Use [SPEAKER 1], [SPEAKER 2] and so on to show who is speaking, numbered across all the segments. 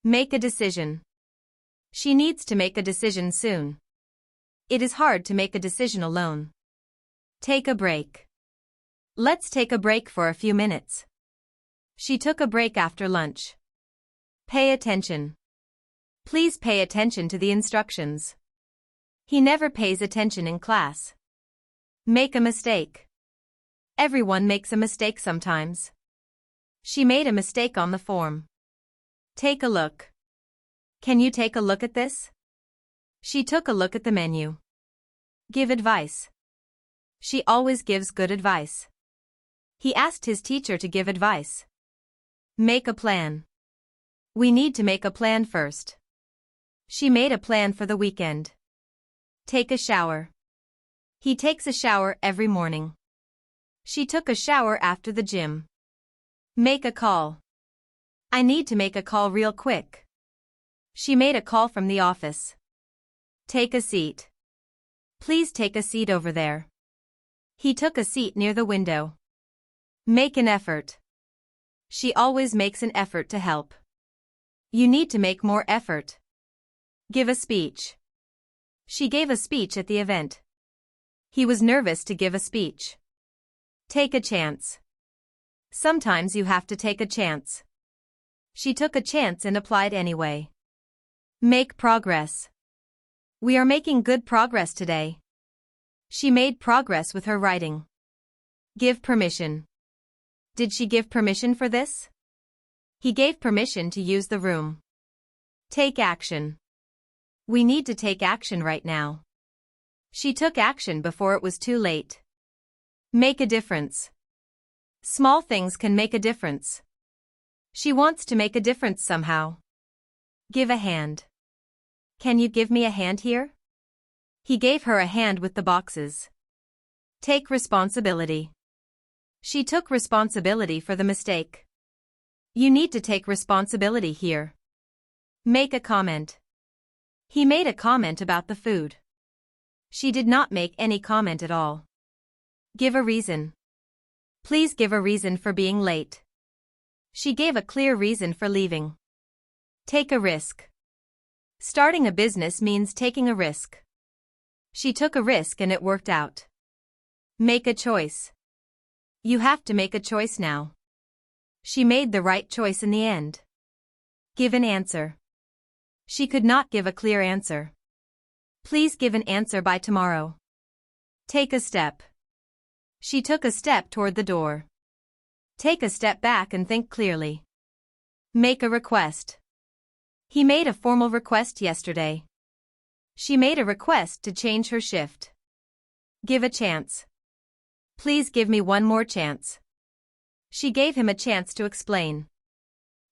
[SPEAKER 1] Make a decision. She needs to make a decision soon. It is hard to make a decision alone. Take a break. Let's take a break for a few minutes. She took a break after lunch. Pay attention. Please pay attention to the instructions. He never pays attention in class. Make a mistake. Everyone makes a mistake sometimes. She made a mistake on the form. Take a look. Can you take a look at this? She took a look at the menu. Give advice. She always gives good advice. He asked his teacher to give advice. Make a plan. We need to make a plan first. She made a plan for the weekend. Take a shower. He takes a shower every morning. She took a shower after the gym. Make a call. I need to make a call real quick. She made a call from the office. Take a seat. Please take a seat over there. He took a seat near the window. Make an effort. She always makes an effort to help. You need to make more effort. Give a speech. She gave a speech at the event. He was nervous to give a speech. Take a chance. Sometimes you have to take a chance. She took a chance and applied anyway. Make progress. We are making good progress today. She made progress with her writing. Give permission. Did she give permission for this? He gave permission to use the room. Take action. We need to take action right now. She took action before it was too late. Make a difference. Small things can make a difference. She wants to make a difference somehow. Give a hand. Can you give me a hand here? He gave her a hand with the boxes. Take responsibility. She took responsibility for the mistake. You need to take responsibility here. Make a comment. He made a comment about the food. She did not make any comment at all. Give a reason. Please give a reason for being late. She gave a clear reason for leaving. Take a risk. Starting a business means taking a risk. She took a risk and it worked out. Make a choice. You have to make a choice now. She made the right choice in the end. Give an answer. She could not give a clear answer. Please give an answer by tomorrow. Take a step. She took a step toward the door. Take a step back and think clearly. Make a request. He made a formal request yesterday. She made a request to change her shift. Give a chance. Please give me one more chance. She gave him a chance to explain.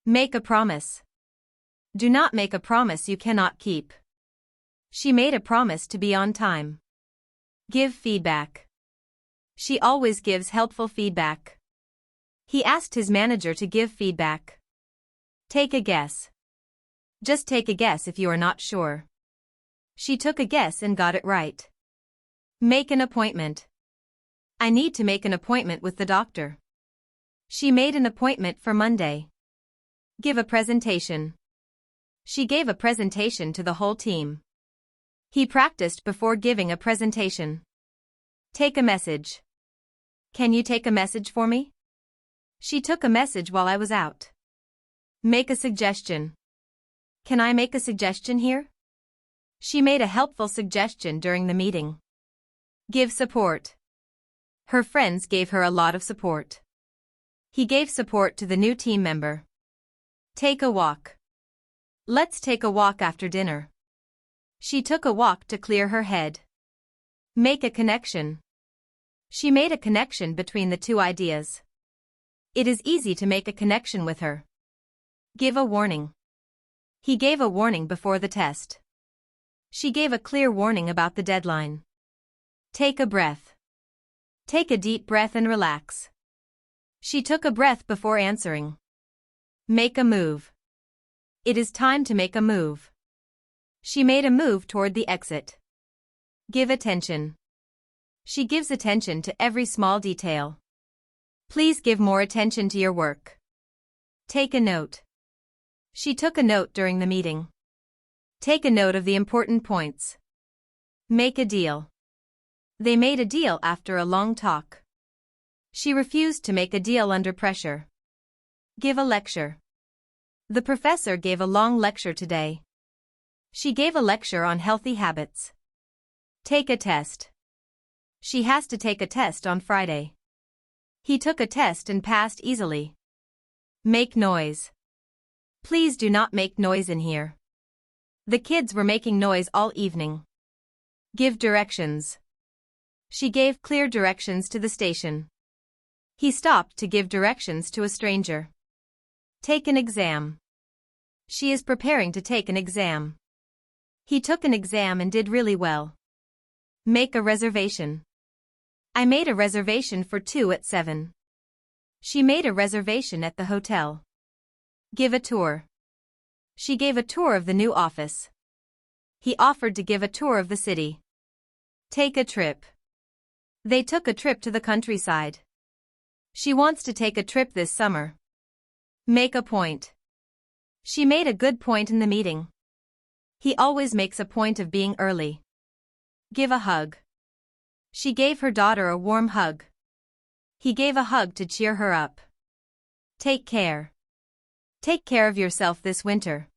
[SPEAKER 1] Make a promise. Do not make a promise you cannot keep. She made a promise to be on time. Give feedback. She always gives helpful feedback. He asked his manager to give feedback. Take a guess. Just take a guess if you are not sure. She took a guess and got it right. Make an appointment. I need to make an appointment with the doctor. She made an appointment for Monday. Give a presentation. She gave a presentation to the whole team. He practiced before giving a presentation. Take a message. Can you take a message for me? She took a message while I was out. Make a suggestion. Can I make a suggestion here? She made a helpful suggestion during the meeting. Give support. Her friends gave her a lot of support. He gave support to the new team member. Take a walk. Let's take a walk after dinner. She took a walk to clear her head. Make a connection. She made a connection between the two ideas. It is easy to make a connection with her. Give a warning. He gave a warning before the test. She gave a clear warning about the deadline. Take a breath. Take a deep breath and relax. She took a breath before answering. Make a move. It is time to make a move. She made a move toward the exit. Give attention. She gives attention to every small detail. Please give more attention to your work. Take a note. She took a note during the meeting. Take a note of the important points. Make a deal. They made a deal after a long talk. She refused to make a deal under pressure. Give a lecture. The professor gave a long lecture today. She gave a lecture on healthy habits. Take a test. She has to take a test on Friday. He took a test and passed easily. Make noise. Please do not make noise in here. The kids were making noise all evening. Give directions. She gave clear directions to the station. He stopped to give directions to a stranger. Take an exam. She is preparing to take an exam. He took an exam and did really well. Make a reservation. I made a reservation for 2 at 7. She made a reservation at the hotel. Give a tour. She gave a tour of the new office. He offered to give a tour of the city. Take a trip. They took a trip to the countryside. She wants to take a trip this summer. Make a point. She made a good point in the meeting. He always makes a point of being early. Give a hug. She gave her daughter a warm hug. He gave a hug to cheer her up. Take care. Take care of yourself this winter.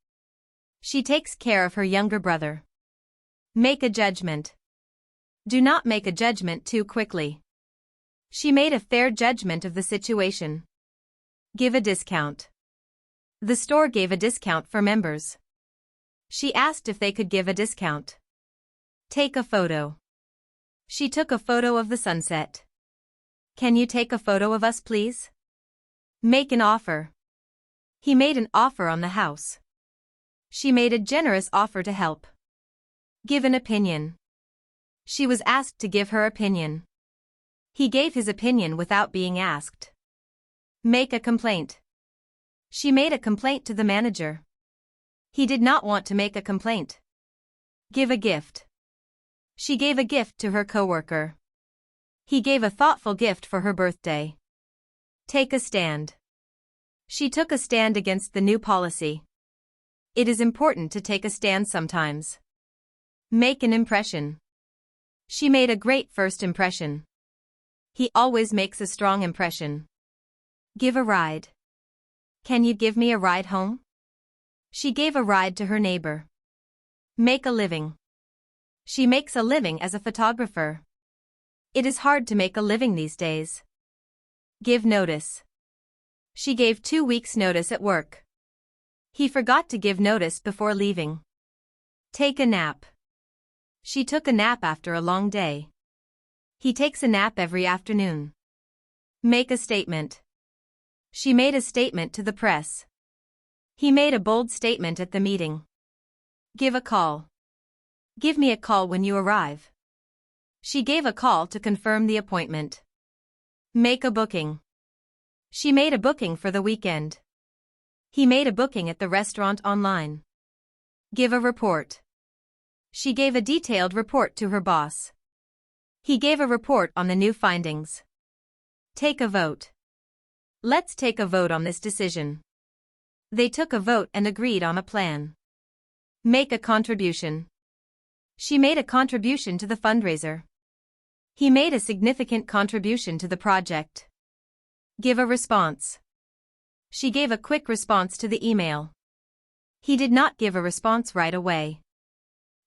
[SPEAKER 1] She takes care of her younger brother. Make a judgment. Do not make a judgment too quickly. She made a fair judgment of the situation. Give a discount. The store gave a discount for members. She asked if they could give a discount. Take a photo. She took a photo of the sunset. Can you take a photo of us, please? Make an offer. He made an offer on the house. She made a generous offer to help. Give an opinion. She was asked to give her opinion. He gave his opinion without being asked. Make a complaint. She made a complaint to the manager. He did not want to make a complaint. Give a gift. She gave a gift to her coworker. He gave a thoughtful gift for her birthday. Take a stand. She took a stand against the new policy. It is important to take a stand sometimes. Make an impression. She made a great first impression. He always makes a strong impression. Give a ride. Can you give me a ride home? She gave a ride to her neighbor. Make a living. She makes a living as a photographer. It is hard to make a living these days. Give notice. She gave 2 weeks' notice at work. He forgot to give notice before leaving. Take a nap. She took a nap after a long day. He takes a nap every afternoon. Make a statement. She made a statement to the press. He made a bold statement at the meeting. Give a call. Give me a call when you arrive. She gave a call to confirm the appointment. Make a booking. She made a booking for the weekend. He made a booking at the restaurant online. Give a report. She gave a detailed report to her boss. He gave a report on the new findings. Take a vote. Let's take a vote on this decision. They took a vote and agreed on a plan. Make a contribution. She made a contribution to the fundraiser. He made a significant contribution to the project. Give a response. She gave a quick response to the email. He did not give a response right away.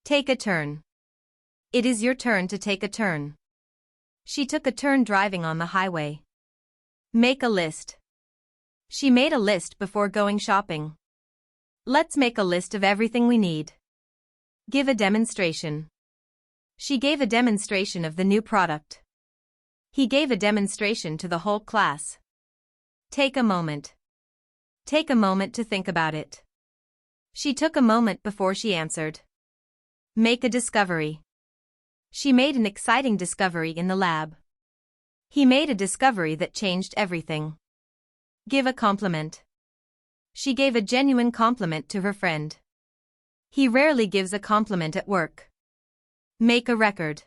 [SPEAKER 1] Take a turn. It is your turn to take a turn. She took a turn driving on the highway. Make a list. She made a list before going shopping. Let's make a list of everything we need. Give a demonstration. She gave a demonstration of the new product. He gave a demonstration to the whole class. Take a moment. Take a moment to think about it. She took a moment before she answered. Make a discovery. She made an exciting discovery in the lab. He made a discovery that changed everything. Give a compliment. She gave a genuine compliment to her friend. He rarely gives a compliment at work. Make a record.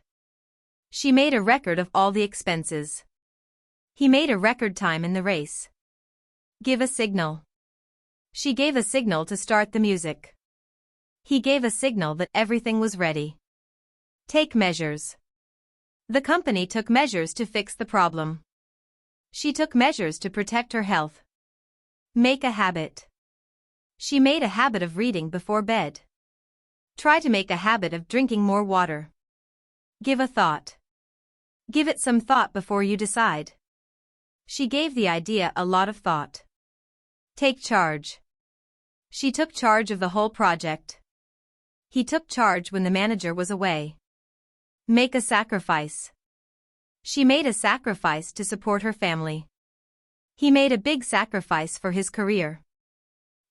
[SPEAKER 1] She made a record of all the expenses. He made a record time in the race. Give a signal. She gave a signal to start the music. He gave a signal that everything was ready. Take measures. The company took measures to fix the problem. She took measures to protect her health. Make a habit. She made a habit of reading before bed. Try to make a habit of drinking more water. Give a thought. Give it some thought before you decide. She gave the idea a lot of thought. Take charge. She took charge of the whole project. He took charge when the manager was away. Make a sacrifice. She made a sacrifice to support her family. He made a big sacrifice for his career.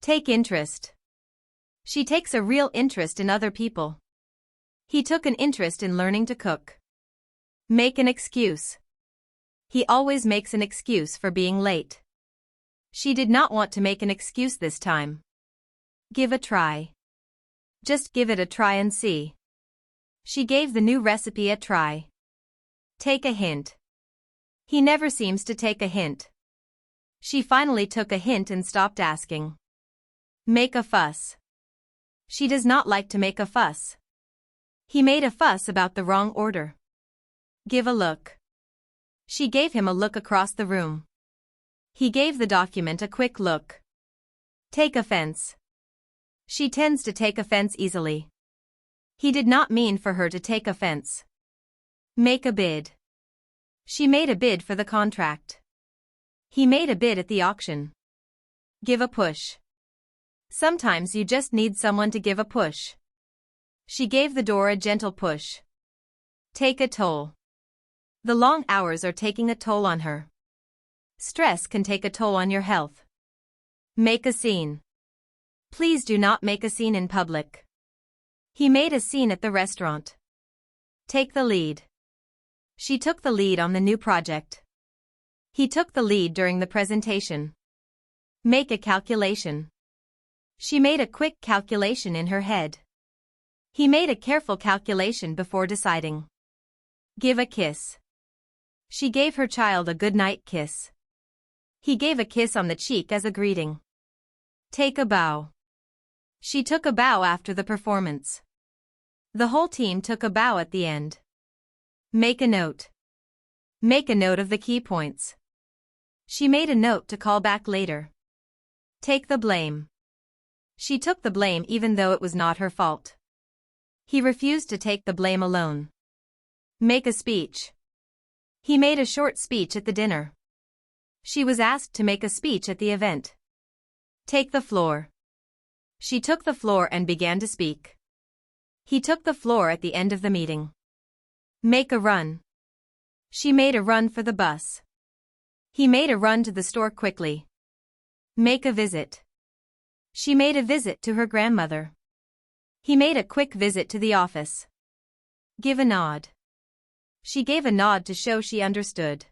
[SPEAKER 1] Take interest. She takes a real interest in other people. He took an interest in learning to cook. Make an excuse. He always makes an excuse for being late. She did not want to make an excuse this time. Give a try. Just give it a try and see. She gave the new recipe a try. Take a hint. He never seems to take a hint. She finally took a hint and stopped asking. Make a fuss. She does not like to make a fuss. He made a fuss about the wrong order. Give a look. She gave him a look across the room. He gave the document a quick look. Take offense. She tends to take offense easily. He did not mean for her to take offense. Make a bid. She made a bid for the contract. He made a bid at the auction. Give a push. Sometimes you just need someone to give a push. She gave the door a gentle push. Take a toll. The long hours are taking a toll on her. Stress can take a toll on your health. Make a scene. Please do not make a scene in public. He made a scene at the restaurant. Take the lead. She took the lead on the new project. He took the lead during the presentation. Make a calculation. She made a quick calculation in her head. He made a careful calculation before deciding. Give a kiss. She gave her child a good-night kiss. He gave a kiss on the cheek as a greeting. Take a bow. She took a bow after the performance. The whole team took a bow at the end. Make a note. Make a note of the key points. She made a note to call back later. Take the blame. She took the blame even though it was not her fault. He refused to take the blame alone. Make a speech. He made a short speech at the dinner. She was asked to make a speech at the event. Take the floor. She took the floor and began to speak. He took the floor at the end of the meeting. Make a run. She made a run for the bus. He made a run to the store quickly. Make a visit. She made a visit to her grandmother. He made a quick visit to the office. Give a nod. She gave a nod to show she understood.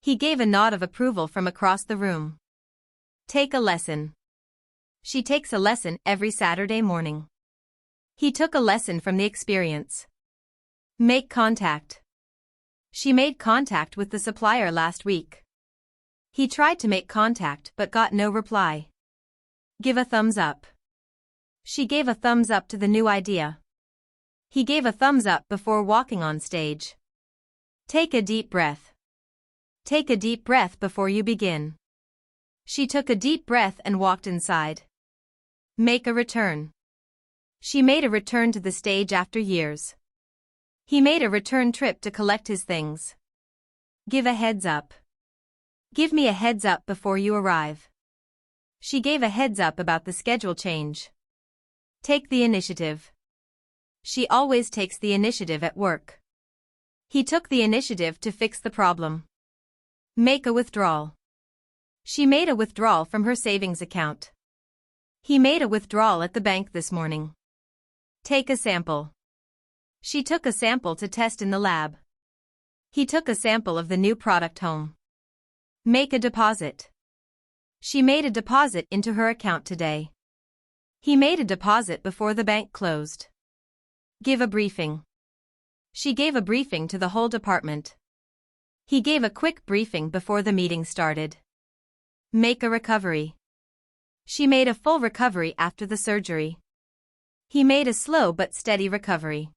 [SPEAKER 1] He gave a nod of approval from across the room. Take a lesson. She takes a lesson every Saturday morning. He took a lesson from the experience. Make contact. She made contact with the supplier last week. He tried to make contact but got no reply. Give a thumbs up. She gave a thumbs up to the new idea. He gave a thumbs up before walking on stage. Take a deep breath. Take a deep breath before you begin. She took a deep breath and walked inside. Make a return. She made a return to the stage after years. He made a return trip to collect his things. Give a heads up. Give me a heads up before you arrive. She gave a heads up about the schedule change. Take the initiative. She always takes the initiative at work. He took the initiative to fix the problem. Make a withdrawal. She made a withdrawal from her savings account. He made a withdrawal at the bank this morning. Take a sample. She took a sample to test in the lab. He took a sample of the new product home. Make a deposit. She made a deposit into her account today. He made a deposit before the bank closed. Give a briefing. She gave a briefing to the whole department. He gave a quick briefing before the meeting started. Make a recovery. She made a full recovery after the surgery. He made a slow but steady recovery.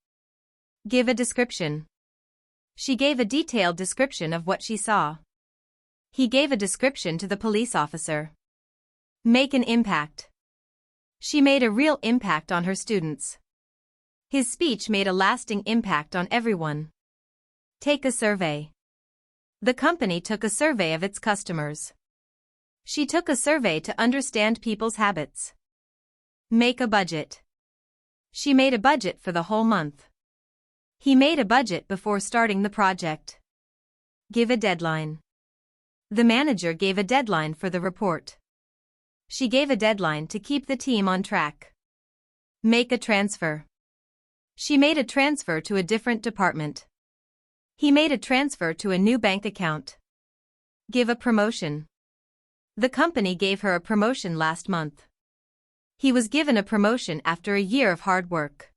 [SPEAKER 1] Give a description. She gave a detailed description of what she saw. He gave a description to the police officer. Make an impact. She made a real impact on her students. His speech made a lasting impact on everyone. Take a survey. The company took a survey of its customers. She took a survey to understand people's habits. Make a budget. She made a budget for the whole month. He made a budget before starting the project. Give a deadline. The manager gave a deadline for the report. She gave a deadline to keep the team on track. Make a transfer. She made a transfer to a different department. He made a transfer to a new bank account. Give a promotion. The company gave her a promotion last month. He was given a promotion after a year of hard work.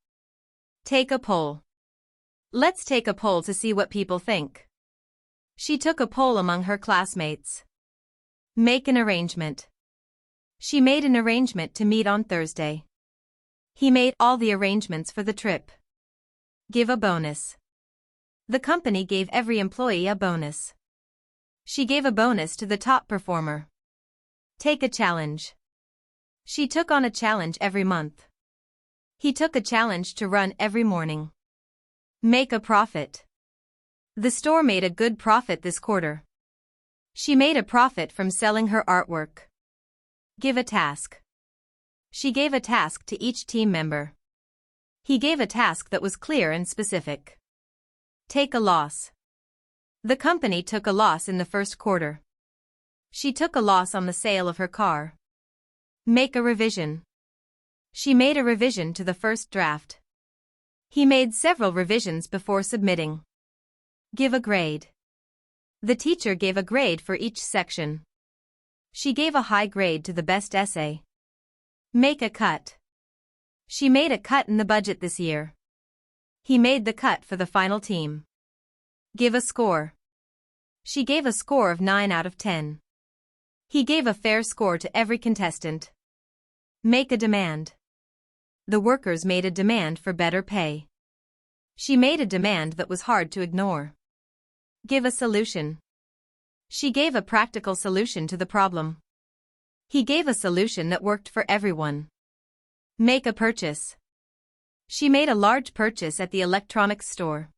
[SPEAKER 1] Take a poll. Let's take a poll to see what people think. She took a poll among her classmates. Make an arrangement. She made an arrangement to meet on Thursday. He made all the arrangements for the trip. Give a bonus. The company gave every employee a bonus. She gave a bonus to the top performer. Take a challenge. She took on a challenge every month. He took a challenge to run every morning. Make a profit. The store made a good profit this quarter. She made a profit from selling her artwork. Give a task. She gave a task to each team member. He gave a task that was clear and specific. Take a loss. The company took a loss in the first quarter. She took a loss on the sale of her car. Make a revision. She made a revision to the first draft. He made several revisions before submitting. Give a grade. The teacher gave a grade for each section. She gave a high grade to the best essay. Make a cut. She made a cut in the budget this year. He made the cut for the final team. Give a score. She gave a score of 9 out of 10. He gave a fair score to every contestant. Make a demand. The workers made a demand for better pay. She made a demand that was hard to ignore. Give a solution. She gave a practical solution to the problem. He gave a solution that worked for everyone. Make a purchase. She made a large purchase at the electronics store.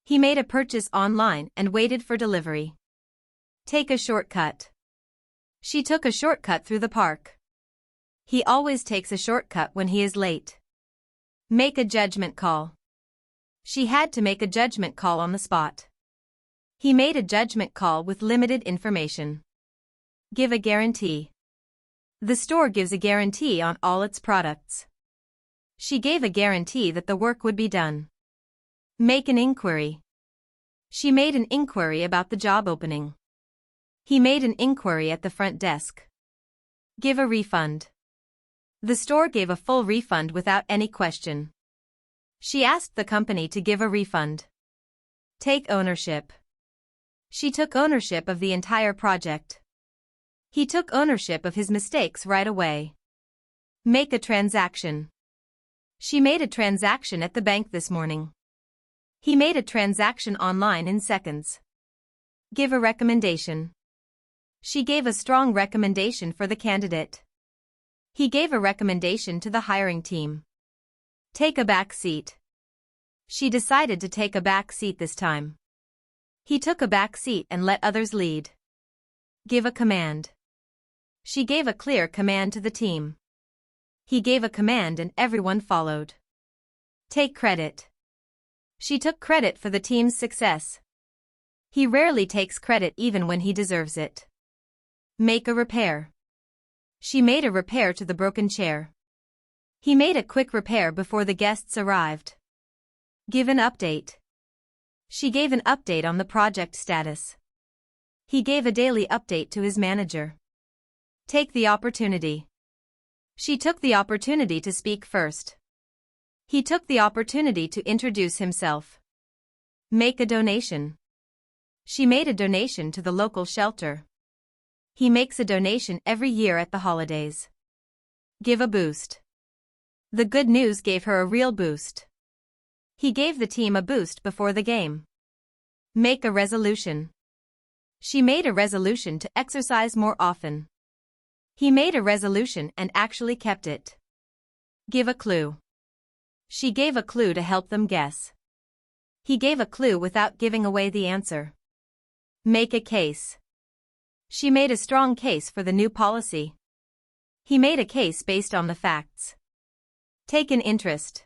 [SPEAKER 1] He made a purchase online and waited for delivery. Take a shortcut. She took a shortcut through the park. He always takes a shortcut when he is late. Make a judgment call. She had to make a judgment call on the spot. He made a judgment call with limited information. Give a guarantee. The store gives a guarantee on all its products. She gave a guarantee that the work would be done. Make an inquiry. She made an inquiry about the job opening. He made an inquiry at the front desk. Give a refund. The store gave a full refund without any question. She asked the company to give a refund. Take ownership. She took ownership of the entire project. He took ownership of his mistakes right away. Make a transaction. She made a transaction at the bank this morning. He made a transaction online in seconds. Give a recommendation. She gave a strong recommendation for the candidate. He gave a recommendation to the hiring team. Take a back seat. She decided to take a back seat this time. He took a back seat and let others lead. Give a command. She gave a clear command to the team. He gave a command and everyone followed. Take credit. She took credit for the team's success. He rarely takes credit even when he deserves it. Make a repair. She made a repair to the broken chair. He made a quick repair before the guests arrived. Give an update. She gave an update on the project status. He gave a daily update to his manager. Take the opportunity. She took the opportunity to speak first. He took the opportunity to introduce himself. Make a donation. She made a donation to the local shelter. He makes a donation every year at the holidays. Give a boost. The good news gave her a real boost. He gave the team a boost before the game. Make a resolution. She made a resolution to exercise more often. He made a resolution and actually kept it. Give a clue. She gave a clue to help them guess. He gave a clue without giving away the answer. Make a case. She made a strong case for the new policy. He made a case based on the facts. Take an interest.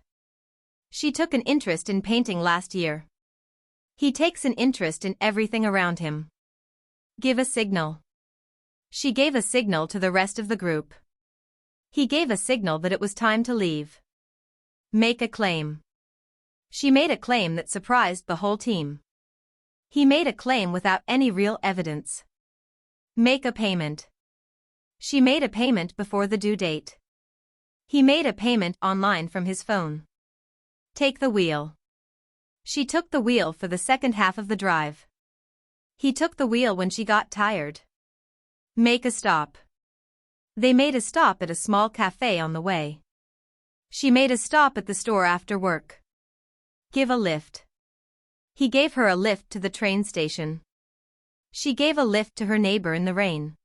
[SPEAKER 1] She took an interest in painting last year. He takes an interest in everything around him. Give a signal. She gave a signal to the rest of the group. He gave a signal that it was time to leave. Make a claim. She made a claim that surprised the whole team. He made a claim without any real evidence. Make a payment. She made a payment before the due date. He made a payment online from his phone. Take the wheel. She took the wheel for the second half of the drive. He took the wheel when she got tired. Make a stop. They made a stop at a small cafe on the way. She made a stop at the store after work. Give a lift. He gave her a lift to the train station. She gave a lift to her neighbor in the rain.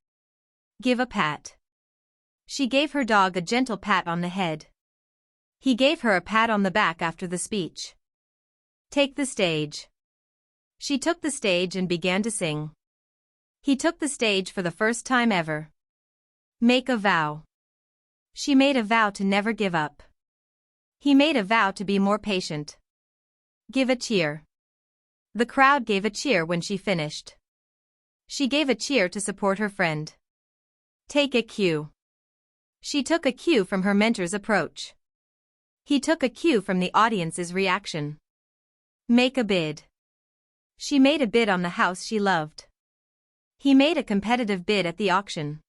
[SPEAKER 1] Give a pat. She gave her dog a gentle pat on the head. He gave her a pat on the back after the speech. Take the stage. She took the stage and began to sing. He took the stage for the first time ever. Make a vow. She made a vow to never give up. He made a vow to be more patient. Give a cheer. The crowd gave a cheer when she finished. She gave a cheer to support her friend. Take a cue. She took a cue from her mentor's approach. He took a cue from the audience's reaction. Make a bid. She made a bid on the house she loved. He made a competitive bid at the auction.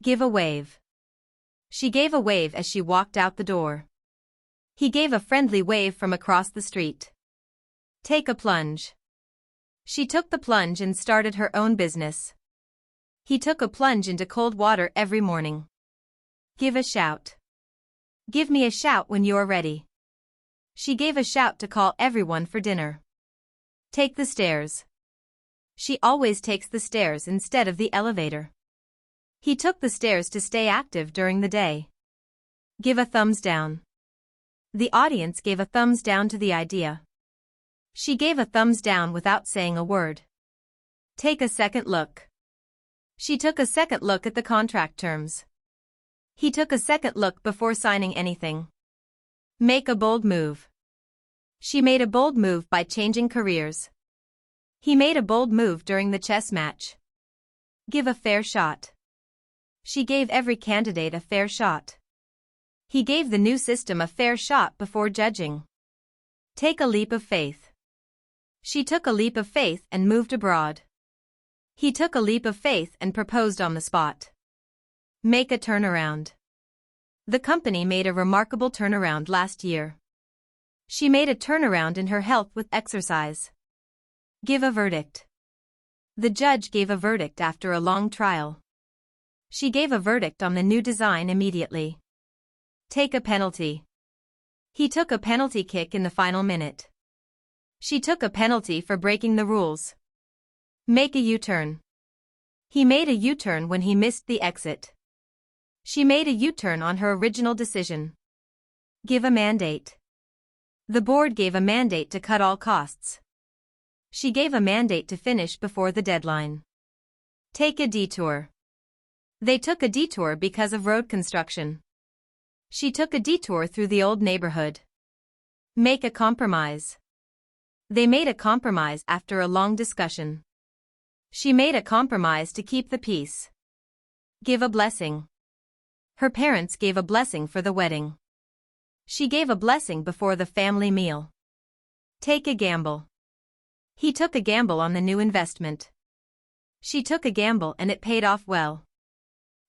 [SPEAKER 1] Give a wave. She gave a wave as she walked out the door. He gave a friendly wave from across the street. Take a plunge. She took the plunge and started her own business. He took a plunge into cold water every morning. Give a shout. Give me a shout when you're ready. She gave a shout to call everyone for dinner. Take the stairs. She always takes the stairs instead of the elevator. He took the stairs to stay active during the day. Give a thumbs down. The audience gave a thumbs down to the idea. She gave a thumbs down without saying a word. Take a second look. She took a second look at the contract terms. He took a second look before signing anything. Make a bold move. She made a bold move by changing careers. He made a bold move during the chess match. Give a fair shot. She gave every candidate a fair shot. He gave the new system a fair shot before judging. Take a leap of faith. She took a leap of faith and moved abroad. He took a leap of faith and proposed on the spot. Make a turnaround. The company made a remarkable turnaround last year. She made a turnaround in her health with exercise. Give a verdict. The judge gave a verdict after a long trial. She gave a verdict on the new design immediately. Take a penalty. He took a penalty kick in the final minute. She took a penalty for breaking the rules. Make a U-turn. He made a U-turn when he missed the exit. She made a U-turn on her original decision. Give a mandate. The board gave a mandate to cut all costs. She gave a mandate to finish before the deadline. Take a detour. They took a detour because of road construction. She took a detour through the old neighborhood. Make a compromise. They made a compromise after a long discussion. She made a compromise to keep the peace. Give a blessing. Her parents gave a blessing for the wedding. She gave a blessing before the family meal. Take a gamble. He took a gamble on the new investment. She took a gamble and it paid off well.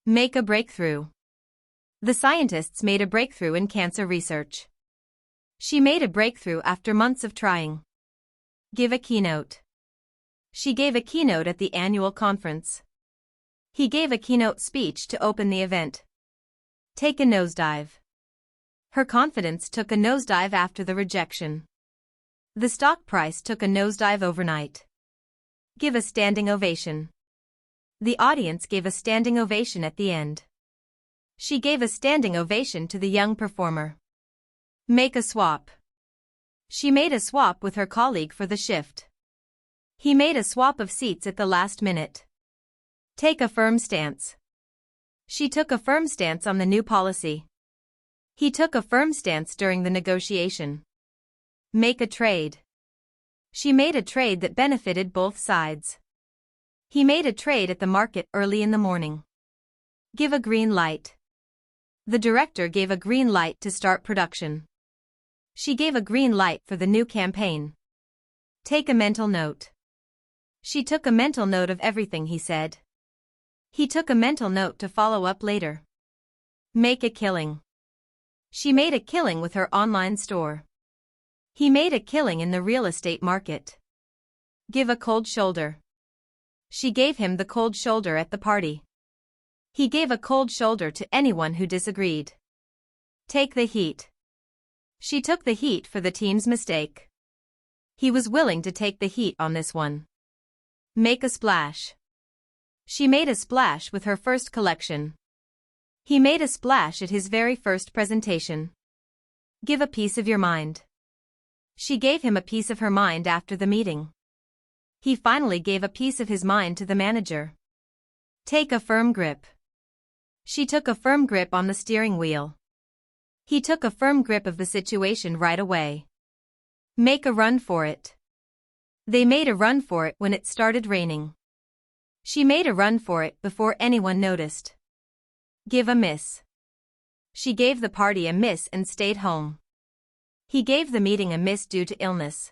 [SPEAKER 1] Make a breakthrough. The scientists made a breakthrough in cancer research. She made a breakthrough after months of trying. Give a keynote. She gave a keynote at the annual conference. He gave a keynote speech to open the event. Take a nosedive. Her confidence took a nosedive after the rejection. The stock price took a nosedive overnight. Give a standing ovation. The audience gave a standing ovation at the end. She gave a standing ovation to the young performer. Make a swap. She made a swap with her colleague for the shift. He made a swap of seats at the last minute. Take a firm stance. She took a firm stance on the new policy. He took a firm stance during the negotiation. Make a trade. She made a trade that benefited both sides. He made a trade at the market early in the morning. Give a green light. The director gave a green light to start production. She gave a green light for the new campaign. Take a mental note. She took a mental note of everything he said. He took a mental note to follow up later. Make a killing. She made a killing with her online store. He made a killing in the real estate market. Give a cold shoulder. She gave him the cold shoulder at the party. He gave a cold shoulder to anyone who disagreed. Take the heat. She took the heat for the team's mistake. He was willing to take the heat on this one. Make a splash. She made a splash with her first collection. He made a splash at his very first presentation. Give a piece of your mind. She gave him a piece of her mind after the meeting. He finally gave a piece of his mind to the manager. Take a firm grip. She took a firm grip on the steering wheel. He took a firm grip of the situation right away. Make a run for it. They made a run for it when it started raining. She made a run for it before anyone noticed. Give a miss. She gave the party a miss and stayed home. He gave the meeting a miss due to illness.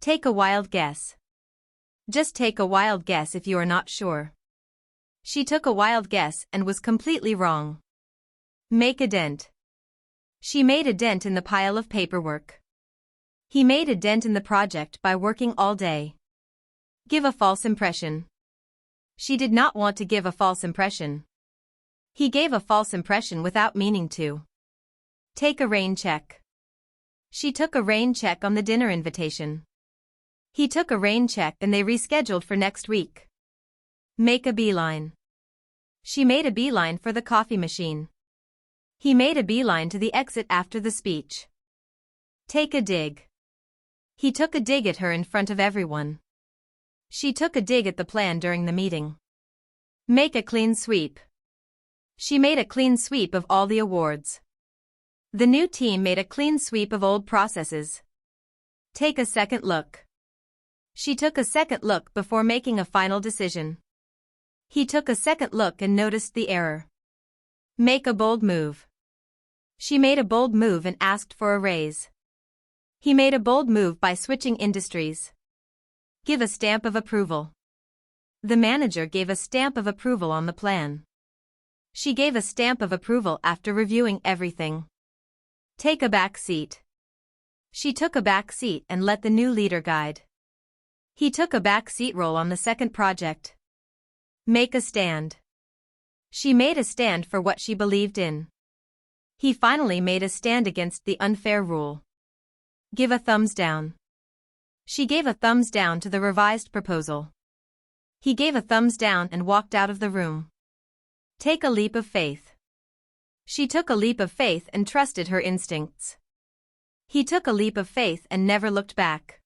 [SPEAKER 1] Take a wild guess. Just take a wild guess if you are not sure. She took a wild guess and was completely wrong. Make a dent. She made a dent in the pile of paperwork. He made a dent in the project by working all day. Give a false impression. She did not want to give a false impression. He gave a false impression without meaning to. Take a rain check. She took a rain check on the dinner invitation. He took a rain check and they rescheduled for next week. Make a beeline. She made a beeline for the coffee machine. He made a beeline to the exit after the speech. Take a dig. He took a dig at her in front of everyone. She took a dig at the plan during the meeting. Make a clean sweep. She made a clean sweep of all the awards. The new team made a clean sweep of old processes. Take a second look. She took a second look before making a final decision. He took a second look and noticed the error. Make a bold move. She made a bold move and asked for a raise. He made a bold move by switching industries. Give a stamp of approval. The manager gave a stamp of approval on the plan. She gave a stamp of approval after reviewing everything. Take a back seat. She took a back seat and let the new leader guide. He took a back seat role on the second project. Make a stand. She made a stand for what she believed in. He finally made a stand against the unfair rule. Give a thumbs down. She gave a thumbs down to the revised proposal. He gave a thumbs down and walked out of the room. Take a leap of faith. She took a leap of faith and trusted her instincts. He took a leap of faith and never looked back.